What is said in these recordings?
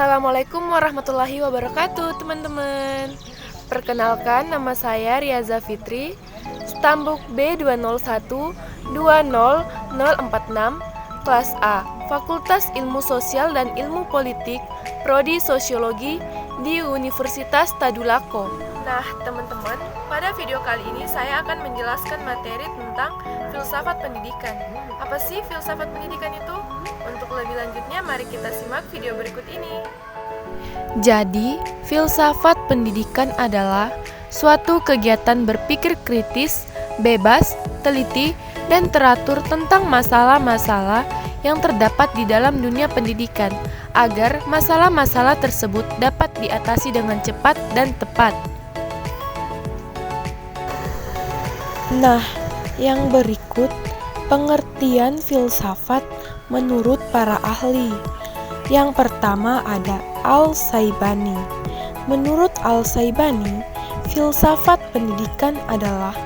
Assalamualaikum warahmatullahi wabarakatuh, teman-teman. Perkenalkan, nama saya Riaza Fitri, Stambuk B201-20046, kelas A, Fakultas Ilmu Sosial dan Ilmu Politik, Prodi Sosiologi di Universitas Tadulako. Nah, teman-teman, pada video kali ini saya akan menjelaskan materi tentang filsafat pendidikan. Apa sih filsafat pendidikan itu? Untuk lebih lanjutnya, mari kita simak video berikut ini. Jadi, filsafat pendidikan adalah suatu kegiatan berpikir kritis, bebas, teliti, dan teratur tentang masalah-masalah yang terdapat di dalam dunia pendidikan, agar masalah-masalah tersebut dapat diatasi dengan cepat dan tepat. Nah, yang berikut pengertian filsafat menurut para ahli. Yang pertama ada Al-Syaibani. Menurut Al-Syaibani, filsafat pendidikan adalah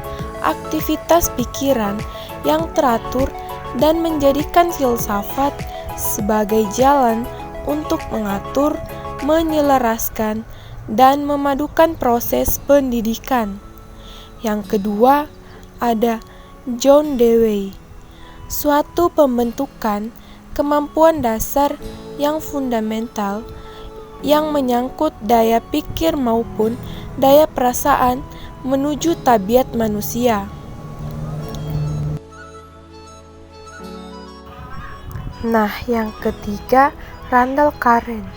aktivitas pikiran yang teratur dan menjadikan filsafat sebagai jalan untuk mengatur, menyelaraskan, dan memadukan proses pendidikan. Yang kedua ada John Dewey. Suatu pembentukan kemampuan dasar yang fundamental yang menyangkut daya pikir maupun daya perasaan menuju tabiat manusia. Nah, yang ketiga Randall Karen.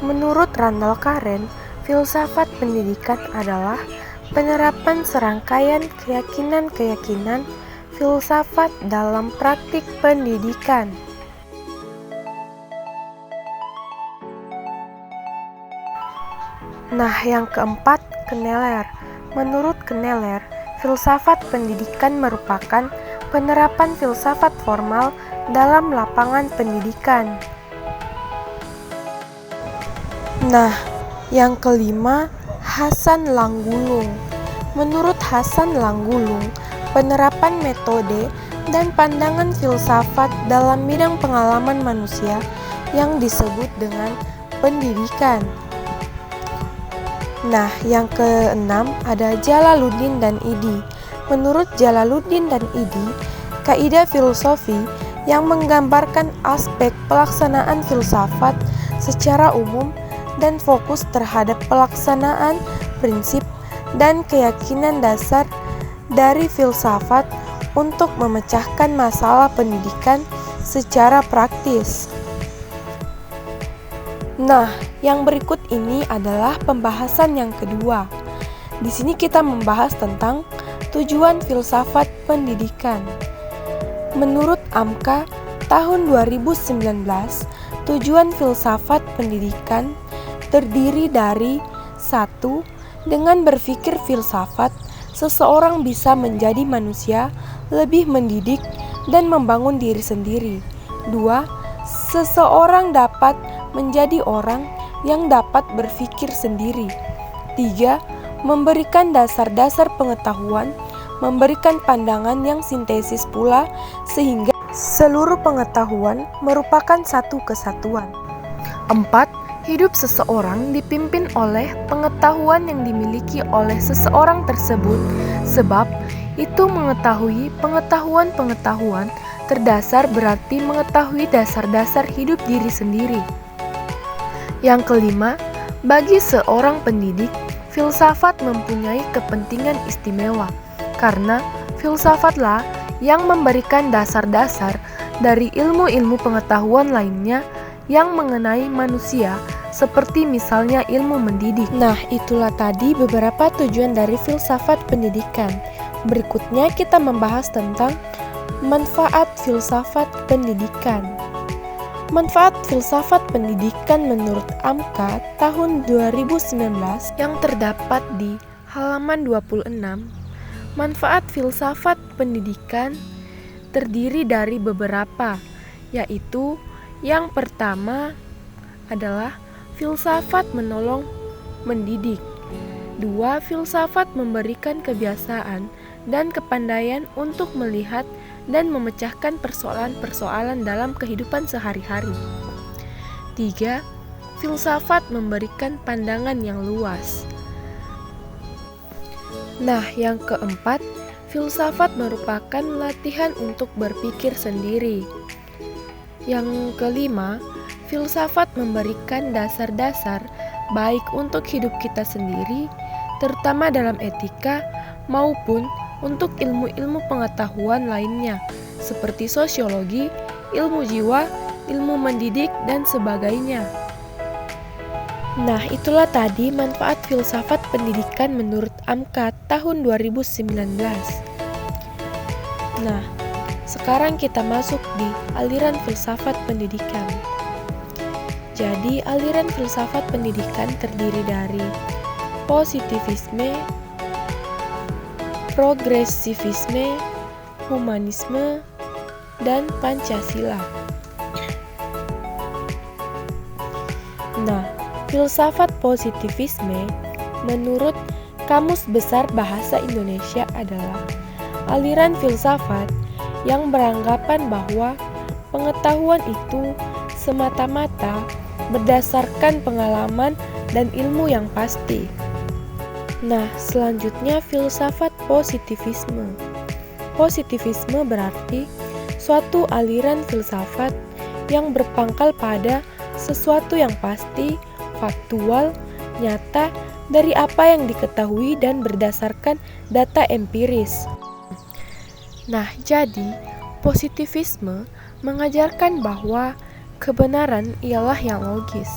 Menurut Randall Karen, filsafat pendidikan adalah penerapan serangkaian keyakinan-keyakinan filsafat dalam praktik pendidikan. Nah, yang keempat, Kneller. Menurut Kneller, filsafat pendidikan merupakan penerapan filsafat formal dalam lapangan pendidikan. Nah, yang kelima, Hasan Langgulung. Menurut Hasan Langgulung, penerapan metode dan pandangan filsafat dalam bidang pengalaman manusia yang disebut dengan pendidikan. Nah, yang keenam ada Jalaluddin dan Idi. Menurut Jalaluddin dan Idi, kaidah filosofi yang menggambarkan aspek pelaksanaan filsafat secara umum dan fokus terhadap pelaksanaan prinsip dan keyakinan dasar dari filsafat untuk memecahkan masalah pendidikan secara praktis. Nah, yang berikut ini adalah pembahasan yang kedua. Di sini kita membahas tentang tujuan filsafat pendidikan. Menurut AMKA tahun 2019, tujuan filsafat pendidikan terdiri dari 1. Dengan berpikir filsafat, seseorang bisa menjadi manusia lebih mendidik dan membangun diri sendiri. 2. Seseorang dapat menjadi orang yang dapat berpikir sendiri. 3. Memberikan dasar-dasar pengetahuan, memberikan pandangan yang sintesis pula sehingga seluruh pengetahuan merupakan satu kesatuan. 4. Hidup seseorang dipimpin oleh pengetahuan yang dimiliki oleh seseorang tersebut, sebab itu mengetahui pengetahuan-pengetahuan terdasar berarti mengetahui dasar-dasar hidup diri sendiri. Yang kelima, bagi seorang pendidik, filsafat mempunyai kepentingan istimewa, karena filsafatlah yang memberikan dasar-dasar dari ilmu-ilmu pengetahuan lainnya yang mengenai manusia, seperti misalnya ilmu mendidik. Nah, itulah tadi beberapa tujuan dari filsafat pendidikan. Berikutnya kita membahas tentang manfaat filsafat pendidikan. Manfaat filsafat pendidikan menurut AMKA tahun 2019 yang terdapat di halaman 26. Manfaat filsafat pendidikan terdiri dari beberapa, yaitu yang pertama adalah filsafat menolong mendidik. 2. Filsafat memberikan kebiasaan dan kepandaian untuk melihat dan memecahkan persoalan-persoalan dalam kehidupan sehari-hari. 3. filsafat memberikan pandangan yang luas. Nah, yang keempat, filsafat merupakan latihan untuk berpikir sendiri. Yang kelima, filsafat memberikan dasar-dasar baik untuk hidup kita sendiri, terutama dalam etika, maupun untuk ilmu-ilmu pengetahuan lainnya, seperti sosiologi, ilmu jiwa, ilmu mendidik, dan sebagainya. Nah, itulah tadi manfaat filsafat pendidikan menurut AMKA tahun 2019. Nah, sekarang kita masuk di aliran filsafat pendidikan. Jadi, aliran filsafat pendidikan terdiri dari positivisme, progresivisme, humanisme, dan Pancasila. Nah, filsafat positivisme menurut Kamus Besar Bahasa Indonesia adalah aliran filsafat yang beranggapan bahwa pengetahuan itu semata-mata berdasarkan pengalaman dan ilmu yang pasti. Nah, selanjutnya filsafat positivisme. Positivisme berarti suatu aliran filsafat yang berpangkal pada sesuatu yang pasti, faktual, nyata dari apa yang diketahui dan berdasarkan data empiris. Nah, jadi positivisme mengajarkan bahwa kebenaran ialah yang logis.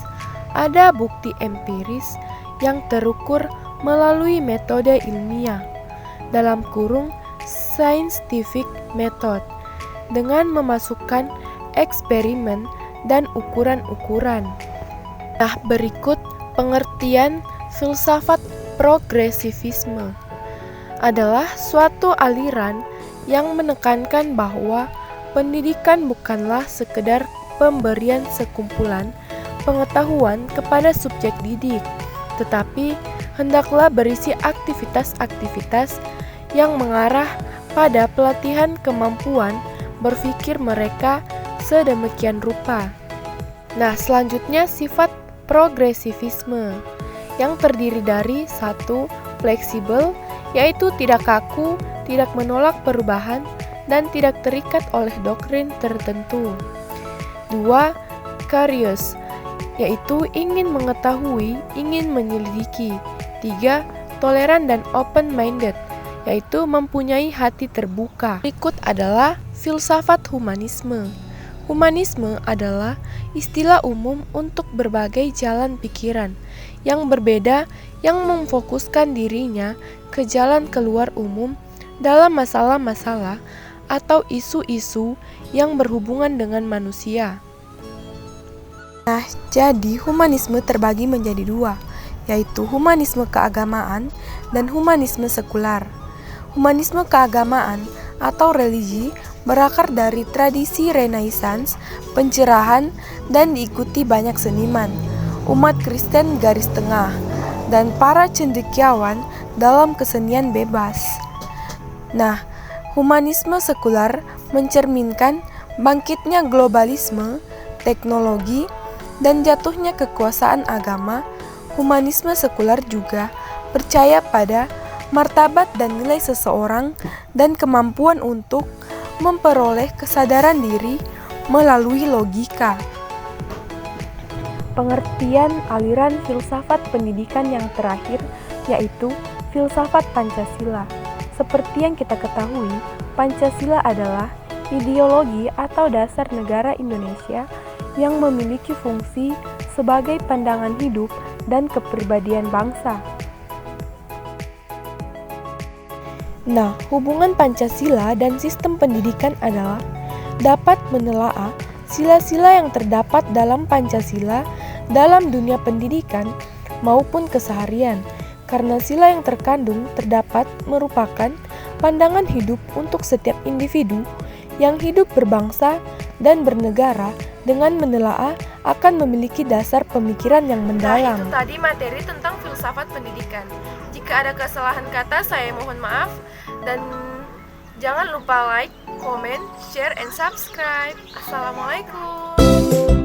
Ada bukti empiris yang terukur melalui metode ilmiah, dalam kurung scientific method, dengan memasukkan eksperimen dan ukuran-ukuran. Nah, berikut pengertian filsafat progresivisme adalah suatu aliran yang menekankan bahwa pendidikan bukanlah sekedar pemberian sekumpulan pengetahuan kepada subjek didik, tetapi hendaklah berisi aktivitas-aktivitas yang mengarah pada pelatihan kemampuan berpikir mereka sedemikian rupa. Nah, selanjutnya sifat progresivisme yang terdiri dari 1. Fleksibel, yaitu tidak kaku, tidak menolak perubahan, dan tidak terikat oleh doktrin tertentu. 2. Curious, yaitu ingin mengetahui, ingin menyelidiki. 3. Toleran dan open-minded, yaitu mempunyai hati terbuka. Berikut adalah filsafat humanisme. Humanisme adalah istilah umum untuk berbagai jalan pikiran yang berbeda yang memfokuskan dirinya ke jalan keluar umum dalam masalah-masalah atau isu-isu yang berhubungan dengan manusia. Nah, jadi humanisme terbagi menjadi dua, yaitu humanisme keagamaan dan humanisme sekular. Humanisme keagamaan atau religi berakar dari tradisi Renaissance, pencerahan, dan diikuti banyak seniman, umat Kristen garis tengah, dan para cendekiawan dalam kesenian bebas. Nah, humanisme sekular mencerminkan bangkitnya globalisme, teknologi, dan jatuhnya kekuasaan agama. Humanisme sekular juga percaya pada martabat dan nilai seseorang dan kemampuan untuk memperoleh kesadaran diri melalui logika. Pengertian aliran filsafat pendidikan yang terakhir yaitu filsafat Pancasila. Seperti yang kita ketahui, Pancasila adalah ideologi atau dasar negara Indonesia yang memiliki fungsi sebagai pandangan hidup dan kepribadian bangsa. Nah, hubungan Pancasila dan sistem pendidikan adalah dapat menelaah sila-sila yang terdapat dalam Pancasila dalam dunia pendidikan maupun keseharian, karena sila yang terkandung terdapat merupakan pandangan hidup untuk setiap individu yang hidup berbangsa dan bernegara dengan menelaah akan memiliki dasar pemikiran yang mendalam. Nah, itu tadi materi tentang filsafat pendidikan. Jika ada kesalahan kata, saya mohon maaf. Dan jangan lupa like, comment, share, and subscribe. Assalamualaikum.